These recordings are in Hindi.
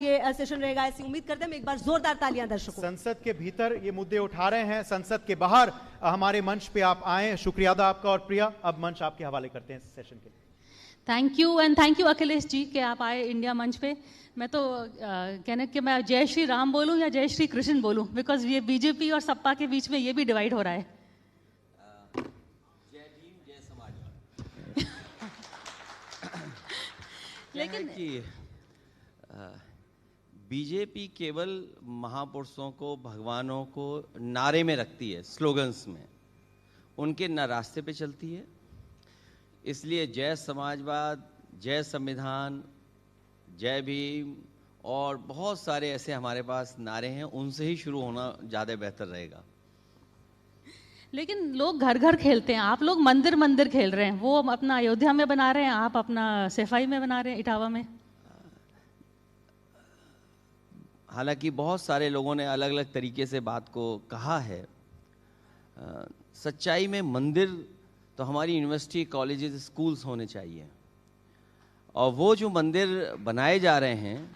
ये सेशन रहेगा, ऐसी उम्मीद करते हैं। एक बार जोरदार तालियां दर्शकों। संसद के भीतर ये मुद्दे उठा रहे हैं, संसद के बाहर हमारे मंच पे आप आए, शुक्रिया अदा आपका। और प्रिया, अब मंच आपके हवाले करते हैं इस सेशन के लिए। Thank you and thank you Akhilesh ji कि आप आए इंडिया मंच पे। मैं तो कहने कि मैं जय श्री राम बोलूं या जय श्री कृष्ण बोलूं, बिकॉज ये बीजेपी और सपा के बीच में ये भी डिवाइड हो रहा है। जय भीम जय समाजवाद। लेकिन कि बीजेपी केवल महापुरुषों को, भगवानों को नारे में रखती है, स्लोगन्स में, उनके न रास्ते पे चलती है। इसलिए जय समाजवाद, जय संविधान, जय भीम और बहुत सारे ऐसे हमारे पास नारे हैं, उनसे ही शुरू होना ज़्यादा बेहतर रहेगा। लेकिन लोग घर घर खेलते हैं, आप लोग मंदिर मंदिर खेल रहे हैं। वो अपना अयोध्या में बना रहे हैं, आप अपना सफाई में बना रहे हैं, इटावा में। हालांकि बहुत सारे लोगों ने अलग अलग तरीके से बात को कहा है। सच्चाई में मंदिर तो हमारी यूनिवर्सिटी, कॉलेजेस, स्कूल्स होने चाहिए। और वो जो मंदिर बनाए जा रहे हैं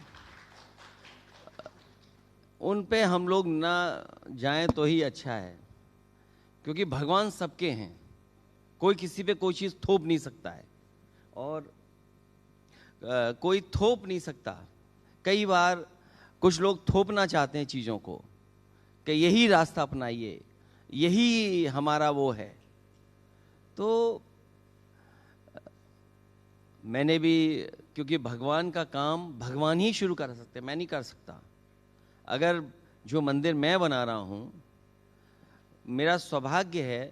उन पे हम लोग ना जाएं तो ही अच्छा है, क्योंकि भगवान सबके हैं, कोई किसी पे कोई चीज़ थोप नहीं सकता है और कोई थोप नहीं सकता। कई बार कुछ लोग थोपना चाहते हैं चीज़ों को कि यही रास्ता अपनाइए, यही हमारा वो है। तो मैंने भी, क्योंकि भगवान का काम भगवान ही शुरू कर सकते, मैं नहीं कर सकता। अगर जो मंदिर मैं बना रहा हूँ, मेरा सौभाग्य है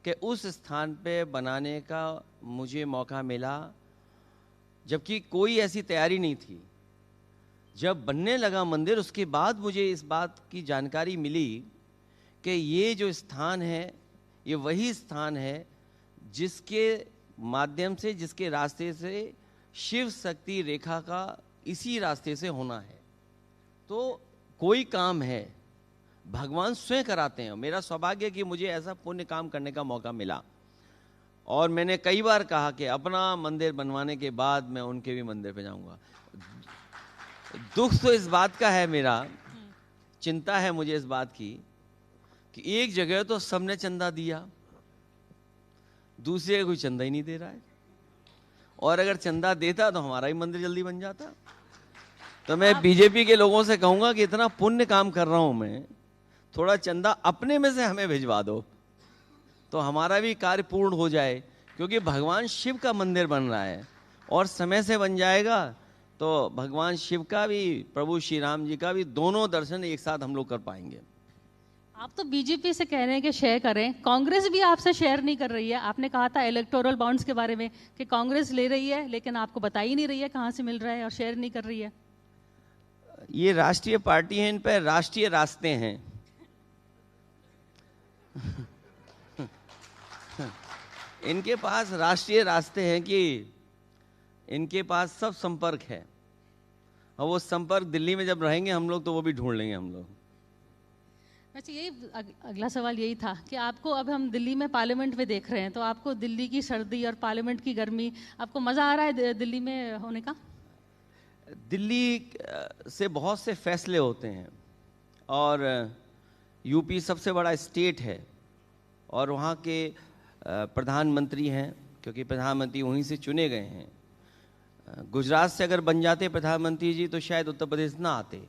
कि उस स्थान पे बनाने का मुझे मौका मिला जबकि कोई ऐसी तैयारी नहीं थी। जब बनने लगा मंदिर, उसके बाद मुझे इस बात की जानकारी मिली कि ये जो स्थान है, ये वही स्थान है जिसके माध्यम से, जिसके रास्ते से शिव शक्ति रेखा का इसी रास्ते से होना है। तो कोई काम है भगवान स्वयं कराते हैं। मेरा सौभाग्य कि मुझे ऐसा पुण्य काम करने का मौका मिला। और मैंने कई बार कहा कि अपना मंदिर बनवाने के बाद मैं उनके भी मंदिर पे जाऊंगा। दुख तो इस बात का है, मेरा चिंता है मुझे इस बात की कि एक जगह तो सबने चंदा दिया, दूसरे कोई चंदा ही नहीं दे रहा है। और अगर चंदा देता तो हमारा ही मंदिर जल्दी बन जाता। तो मैं बीजेपी के लोगों से कहूंगा कि इतना पुण्य काम कर रहा हूं मैं, थोड़ा चंदा अपने में से हमें भिजवा दो तो हमारा भी कार्य पूर्ण हो जाए। क्योंकि भगवान शिव का मंदिर बन रहा है और समय से बन जाएगा तो भगवान शिव का भी, प्रभु श्री राम जी का भी, दोनों दर्शन एक साथ हम लोग कर पाएंगे। आप तो बीजेपी से कह रहे हैं कि शेयर करें, कांग्रेस भी आपसे शेयर नहीं कर रही है। आपने कहा था इलेक्टोरल बॉन्ड्स के बारे में कि कांग्रेस ले रही है लेकिन आपको बता ही नहीं रही है कहाँ से मिल रहा है और शेयर नहीं कर रही है। ये राष्ट्रीय पार्टी है, इन पर राष्ट्रीय रास्ते हैं। इनके पास राष्ट्रीय रास्ते हैं कि इनके पास सब संपर्क है, और वो संपर्क दिल्ली में जब रहेंगे हम लोग तो वो भी ढूंढ लेंगे हम लोग। वैसे यही अगला सवाल यही था कि आपको, अब हम दिल्ली में पार्लियामेंट में देख रहे हैं, तो आपको दिल्ली की सर्दी और पार्लियामेंट की गर्मी, आपको मज़ा आ रहा है दिल्ली में होने का? दिल्ली से बहुत से फैसले होते हैं और यूपी सबसे बड़ा स्टेट है और वहाँ के प्रधानमंत्री हैं, क्योंकि प्रधानमंत्री वहीं से चुने गए हैं। गुजरात से अगर बन जाते प्रधानमंत्री जी तो शायद उत्तर प्रदेश ना आते।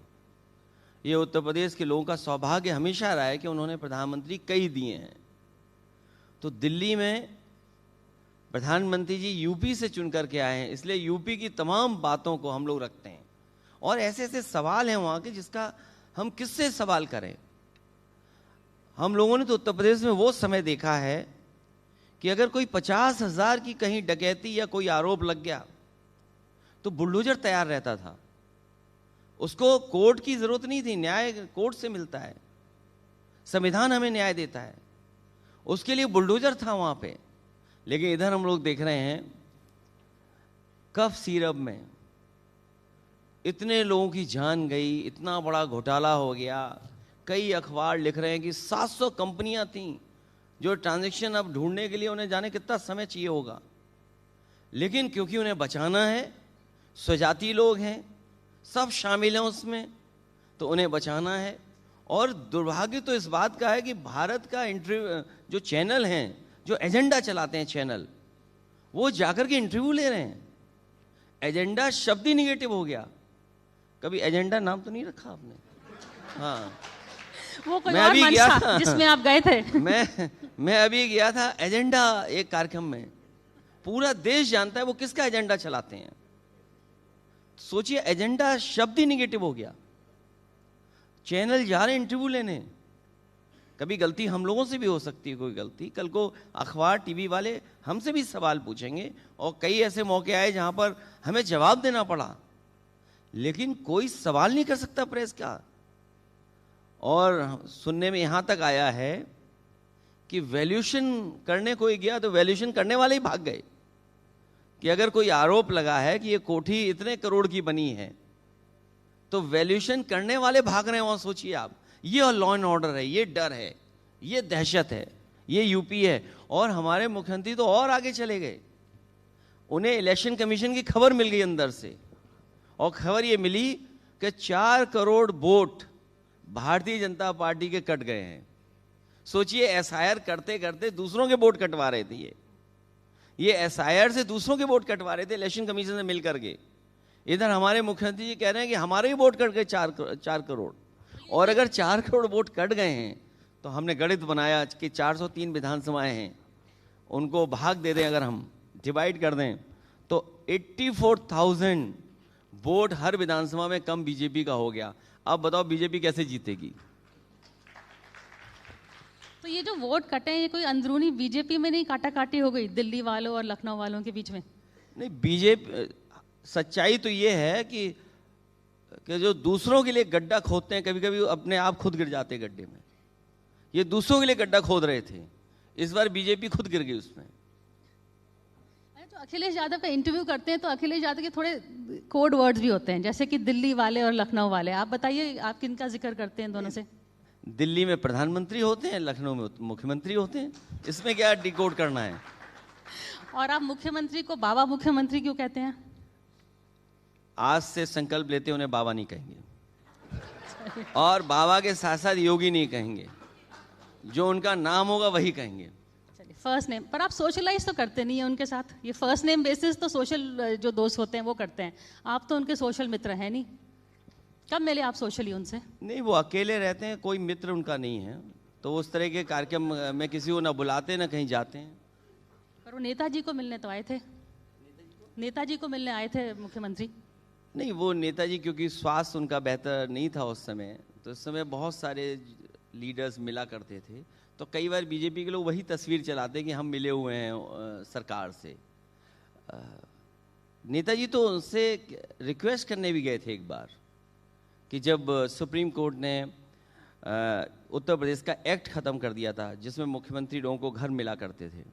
ये उत्तर प्रदेश के लोगों का सौभाग्य हमेशा रहा है कि उन्होंने प्रधानमंत्री कई दिए हैं। तो दिल्ली में प्रधानमंत्री जी यूपी से चुन करके आए हैं, इसलिए यूपी की तमाम बातों को हम लोग रखते हैं। और ऐसे ऐसे सवाल हैं वहाँ के जिसका हम किससे सवाल करें। हम लोगों ने तो उत्तर प्रदेश में वो समय देखा है कि अगर कोई 50,000 की कहीं डकैती या कोई आरोप लग गया तो बुलडोजर तैयार रहता था। उसको कोर्ट की जरूरत नहीं थी, न्याय कोर्ट से मिलता है, संविधान हमें न्याय देता है, उसके लिए बुलडोजर था वहां पे। लेकिन इधर हम लोग देख रहे हैं कफ सिरप में इतने लोगों की जान गई, इतना बड़ा घोटाला हो गया। कई अखबार लिख रहे हैं कि 700 कंपनियां थीं जो ट्रांजैक्शन अब ढूंढने के लिए उन्हें जाने कितना समय चाहिए होगा। लेकिन क्योंकि उन्हें बचाना है, स्वजाति लोग हैं, सब शामिल हैं उसमें, तो उन्हें बचाना है। और दुर्भाग्य तो इस बात का है कि भारत का इंटरव्यू जो चैनल हैं, जो एजेंडा चलाते हैं चैनल, वो जाकर के इंटरव्यू ले रहे हैं। एजेंडा शब्द ही निगेटिव हो गया। कभी एजेंडा नाम तो नहीं रखा आपने? हाँ, वो कोई मैं और अभी मंच गया था था। जिसमें आप गए थे। मैं अभी गया था एजेंडा एक कार्यक्रम में। पूरा देश जानता है वो किसका एजेंडा चलाते हैं। सोचिए, एजेंडा शब्द ही निगेटिव हो गया। चैनल जा रहे हैं इंटरव्यू लेने। कभी गलती हम लोगों से भी हो सकती है, कोई गलती। कल को अखबार टीवी वाले हमसे भी सवाल पूछेंगे, और कई ऐसे मौके आए जहां पर हमें जवाब देना पड़ा, लेकिन कोई सवाल नहीं कर सकता प्रेस का। और सुनने में यहां तक आया है कि वैल्यूएशन करने कोई गया तो वैल्यूएशन करने वाले ही भाग गए। कि अगर कोई आरोप लगा है कि ये कोठी इतने करोड़ की बनी है, तो वैल्यूएशन करने वाले भाग रहे हैं वहां। सोचिए आप, ये लॉ एंड ऑर्डर है, ये डर है, ये दहशत है, ये यूपी है। और हमारे मुख्यमंत्री तो और आगे चले गए। उन्हें इलेक्शन कमीशन की खबर मिल गई अंदर से, और खबर ये मिली कि 4 करोड़ वोट भारतीय जनता पार्टी के कट गए हैं। सोचिए, एसआईआर करते करते दूसरों के वोट कटवा रहे थे। ये एसआईआर से दूसरों के वोट कटवा रहे थे इलेक्शन कमीशन से मिलकर के। इधर हमारे मुख्यमंत्री जी कह रहे हैं कि हमारे ही वोट कट गए 4 करोड़। और अगर 4 करोड़ वोट कट गए हैं, तो हमने गणित बनाया कि 403 विधानसभाएं हैं, उनको भाग दे दें, अगर हम डिवाइड कर दें, तो 84,000 वोट हर विधानसभा में कम बीजेपी का हो गया। अब बताओ बीजेपी कैसे जीतेगी? तो ये जो वोट कटे हैं, ये कोई अंदरूनी बीजेपी में नहीं काटा-काटी हो गई दिल्ली वालों और लखनऊ वालों के बीच में? नहीं, बीजेपी, सच्चाई तो ये है कि जो दूसरों के लिए गड्ढा खोदते हैं, कभी कभी अपने आप खुद गिर जाते हैं गड्ढे में। ये दूसरों के लिए गड्ढा खोद रहे थे, इस बार बीजेपी खुद गिर गई उसमें। तो अखिलेश यादव का इंटरव्यू करते हैं तो अखिलेश यादव के थोड़े कोड वर्ड्स भी होते हैं, जैसे कि दिल्ली वाले और लखनऊ वाले। आप बताइए, आप किनका जिक्र करते हैं दोनों से? दिल्ली में प्रधानमंत्री होते हैं, लखनऊ में मुख्यमंत्री होते हैं, इसमें क्या डिकोड करना है? और आप मुख्यमंत्री को बाबा मुख्यमंत्री क्यों कहते हैं? आज से संकल्प लेते उन्हें बाबा नहीं कहेंगे, और बाबा के साथ साथ योगी नहीं कहेंगे। जो उनका नाम होगा वही कहेंगे। चलिए, फर्स्ट नेम पर आप सोशलाइज तो करते नहीं है उनके साथ। ये फर्स्ट नेम बेसिस तो सोशल जो दोस्त होते हैं वो करते हैं। आप तो उनके सोशल मित्र हैं नहीं। कब मिले आप सोशली उनसे? नहीं, वो अकेले रहते हैं, कोई मित्र उनका नहीं है, तो उस तरह के कार्यक्रम में किसी को ना बुलाते ना कहीं जाते हैं। पर वो नेताजी को मिलने तो आए थे। नेताजी को मिलने आए थे मुख्यमंत्री। नहीं, वो नेताजी, क्योंकि स्वास्थ्य उनका बेहतर नहीं था उस समय, तो उस समय बहुत सारे लीडर्स मिला करते थे। तो कई बार बीजेपी के लोग वही तस्वीर चलाते कि हम मिले हुए हैं सरकार से। नेताजी तो उनसे रिक्वेस्ट करने भी गए थे एक बार, कि जब सुप्रीम कोर्ट ने उत्तर प्रदेश का एक्ट ख़त्म कर दिया था जिसमें मुख्यमंत्री लोगों को घर मिला करते थे,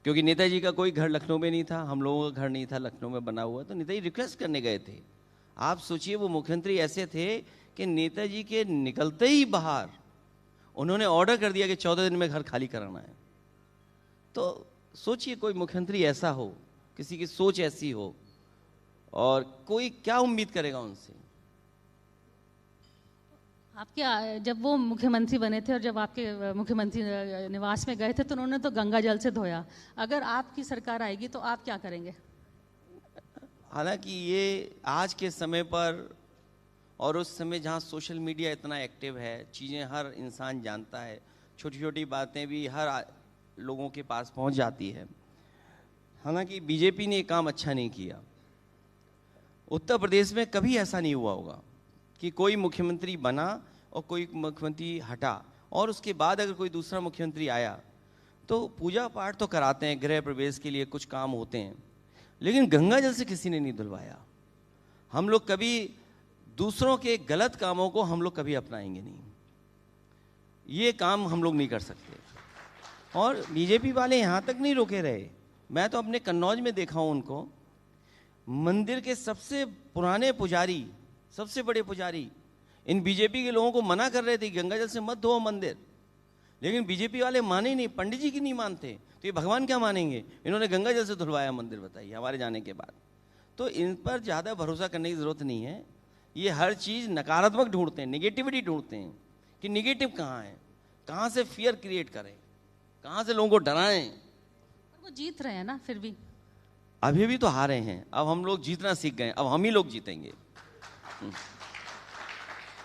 क्योंकि नेताजी का कोई घर लखनऊ में नहीं था, हम लोगों का घर नहीं था लखनऊ में बना हुआ, तो नेताजी रिक्वेस्ट करने गए थे। आप सोचिए, वो मुख्यमंत्री ऐसे थे कि नेताजी के निकलते ही बाहर उन्होंने ऑर्डर कर दिया कि 14 दिन में घर खाली कराना है। तो सोचिए, कोई मुख्यमंत्री ऐसा हो, किसी की सोच ऐसी हो, और कोई क्या उम्मीद करेगा उनसे? आपके जब वो मुख्यमंत्री बने थे और जब आपके मुख्यमंत्री निवास में गए थे तो उन्होंने तो गंगा जल से धोया। अगर आपकी सरकार आएगी तो आप क्या करेंगे? हालांकि ये आज के समय पर और उस समय जहाँ सोशल मीडिया इतना एक्टिव है, चीज़ें हर इंसान जानता है, छोटी छोटी बातें भी हर लोगों के पास पहुँच जाती है। हालांकि बीजेपी ने ये काम अच्छा नहीं किया। उत्तर प्रदेश में कभी ऐसा नहीं हुआ होगा कि कोई मुख्यमंत्री बना और कोई मुख्यमंत्री हटा, और उसके बाद अगर कोई दूसरा मुख्यमंत्री आया तो पूजा पाठ तो कराते हैं, गृह प्रवेश के लिए कुछ काम होते हैं, लेकिन गंगा जल से किसी ने नहीं धुलवाया। हम लोग कभी दूसरों के गलत कामों को हम लोग कभी अपनाएंगे नहीं, ये काम हम लोग नहीं कर सकते। और बीजेपी वाले यहाँ तक नहीं रोके रहे। मैं तो अपने कन्नौज में देखा हूँ उनको, मंदिर के सबसे पुराने पुजारी, सबसे बड़े पुजारी इन बीजेपी के लोगों को मना कर रहे थे गंगा जल से मत धो मंदिर, लेकिन बीजेपी वाले माने नहीं, पंडित जी की नहीं मानते, तो ये भगवान क्या मानेंगे? इन्होंने गंगा जल से धुलवाया मंदिर, बताइए, हमारे जाने के बाद। तो इन पर ज़्यादा भरोसा करने की ज़रूरत नहीं है। ये हर चीज़ नकारात्मक ढूंढते हैं, नेगेटिविटी ढूंढते हैं कि नेगेटिव कहाँ है, कहाँ से फियर क्रिएट करें, कहाँ से लोगों को डराएं। पर वो जीत रहे हैं ना फिर भी। अभी भी तो हारे हैं, अब हम लोग जीतना सीख गए, अब हम ही लोग जीतेंगे।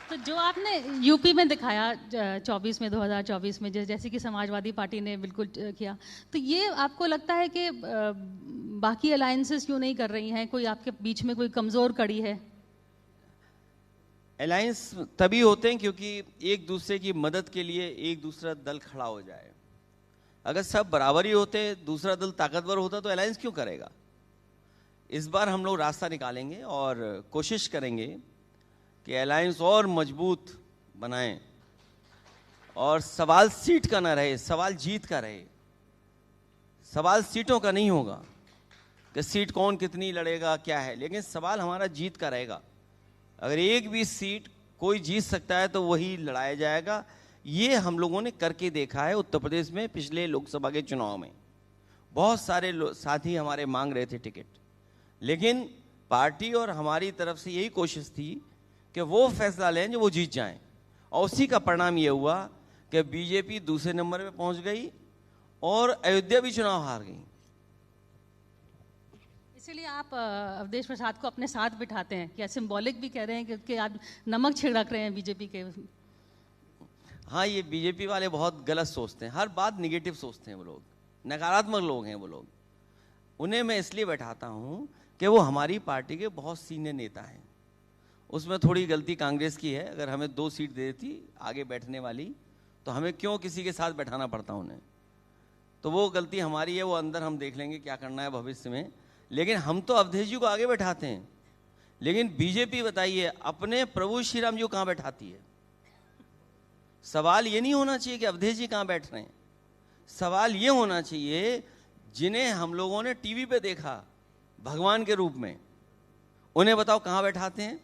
तो जो आपने यूपी में दिखाया 24 में 2024 में, जैसे कि समाजवादी पार्टी ने बिल्कुल किया, तो ये आपको लगता है कि बाकी अलायंसेस क्यों नहीं कर रही हैं? कोई आपके बीच में कोई कमज़ोर कड़ी है? अलायंस तभी होते हैं क्योंकि एक दूसरे की मदद के लिए एक दूसरा दल खड़ा हो जाए। अगर सब बराबर ही होते, दूसरा दल ताकतवर होता, तो अलायंस क्यों करेगा। इस बार हम लोग रास्ता निकालेंगे और कोशिश करेंगे कि अलायंस और मजबूत बनाएं, और सवाल सीट का ना रहे, सवाल जीत का रहे। सवाल सीटों का नहीं होगा कि सीट कौन कितनी लड़ेगा क्या है, लेकिन सवाल हमारा जीत का रहेगा। अगर एक भी सीट कोई जीत सकता है तो वही लड़ाया जाएगा। ये हम लोगों ने करके देखा है उत्तर प्रदेश में। पिछले लोकसभा के चुनाव में बहुत सारे साथी हमारे मांग रहे थे टिकट, लेकिन पार्टी और हमारी तरफ से यही कोशिश थी कि वो फैसला लें जो वो जीत जाएं, और उसी का परिणाम ये हुआ कि बीजेपी दूसरे नंबर पे पहुंच गई और अयोध्या भी चुनाव हार गई। इसीलिए आप अवधेश प्रसाद को अपने साथ बिठाते हैं, क्या सिंबॉलिक भी कह रहे हैं कि आप नमक छिड़क रहे हैं बीजेपी के? हाँ, ये बीजेपी वाले बहुत गलत सोचते हैं, हर बात निगेटिव सोचते हैं वो लोग, नकारात्मक लोग हैं वो लोग। उन्हें मैं इसलिए बैठाता हूँ कि वो हमारी पार्टी के बहुत सीनियर नेता हैं। उसमें थोड़ी गलती कांग्रेस की है, अगर हमें 2 सीट दे देती आगे बैठने वाली तो हमें क्यों किसी के साथ बैठाना पड़ता उन्हें। तो वो गलती हमारी है, वो अंदर हम देख लेंगे क्या करना है भविष्य में। लेकिन हम तो अवधेश जी को आगे बैठाते हैं, लेकिन बीजेपी बताइए अपने प्रभु श्री राम जी को कहाँ बैठाती है। सवाल ये नहीं होना चाहिए कि अवधेश जी कहाँ बैठ रहे हैं, सवाल ये होना चाहिए जिन्हें हम लोगों ने टीवी पे देखा भगवान के रूप में, उन्हें बताओ कहाँ बैठाते हैं।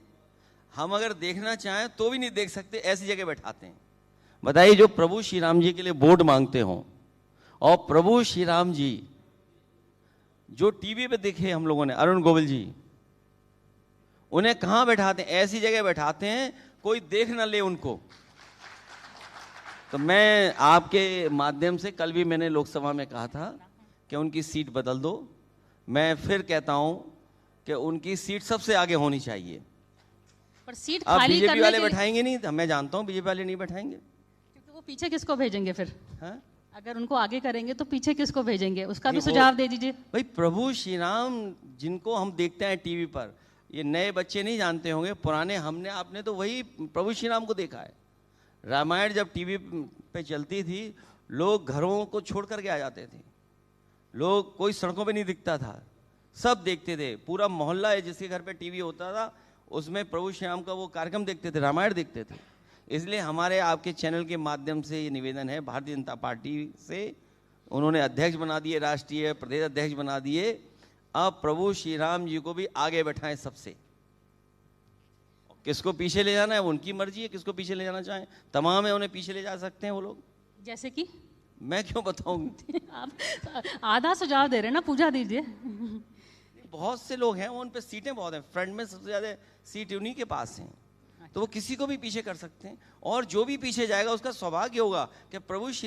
हम अगर देखना चाहें तो भी नहीं देख सकते, ऐसी जगह बैठाते हैं। बताइए, जो प्रभु श्री राम जी के लिए वोट मांगते हो और प्रभु श्री राम जी जो टीवी पे देखे हम लोगों ने, अरुण गोविल जी, उन्हें कहां बैठाते हैं? ऐसी जगह बैठाते हैं कोई देख ना ले उनको। तो मैं आपके माध्यम से, कल भी मैंने लोकसभा में कहा था कि उनकी सीट बदल दो। मैं फिर कहता हूं कि उनकी सीट सबसे आगे होनी चाहिए। पर सीट अब खाली बीजेपी करने वाले के लिए, बैठाएंगे नहीं, मैं जानता हूं बीजेपी वाले नहीं बैठाएंगे। क्योंकि वो पीछे किसको भेजेंगे फिर? हाँ? अगर उनको आगे करेंगे तो पीछे किसको भेजेंगे, उसका भी नहीं, सुझाव दे दीजिए। भाई, प्रभु श्री राम जिनको हम देखते हैं टीवी पर, ये नए बच्चे नहीं जानते होंगे, पुराने आपने तो वही प्रभु श्री राम को देखा है। रामायण जब टीवी पे चलती थी, लोग घरों को छोड़ करके आ जाते थे, लोग कोई सड़कों पे नहीं दिखता था, सब देखते थे। पूरा मोहल्ला है जिसके घर पे टीवी होता था, उसमें प्रभु श्री राम का वो कार्यक्रम देखते थे, रामायण देखते थे। इसलिए हमारे आपके चैनल के माध्यम से ये निवेदन है भारतीय जनता पार्टी से, उन्होंने अध्यक्ष बना दिए, राष्ट्रीय प्रदेश अध्यक्ष बना दिए, अब प्रभु श्री राम जी को भी आगे बैठाएं सबसे। किसको पीछे ले जाना है उनकी मर्जी है, किसको पीछे ले जाना चाहें, तमाम है, उन्हें पीछे ले जा सकते हैं वो लोग। जैसे कि मैं क्यों बताऊंगी? आप आधा सुझाव दे रहे हैं ना, पूजा दीजिए। बहुत से लोग हैं, उन पे सीटें बहुत हैं, फ्रंट में सबसे ज्यादा सीट उन्हीं के पास हैं, तो वो किसी को भी पीछे कर सकते हैं। और जो भी पीछे जाएगा उसका सौभाग्य होगा कि प्रभु श्री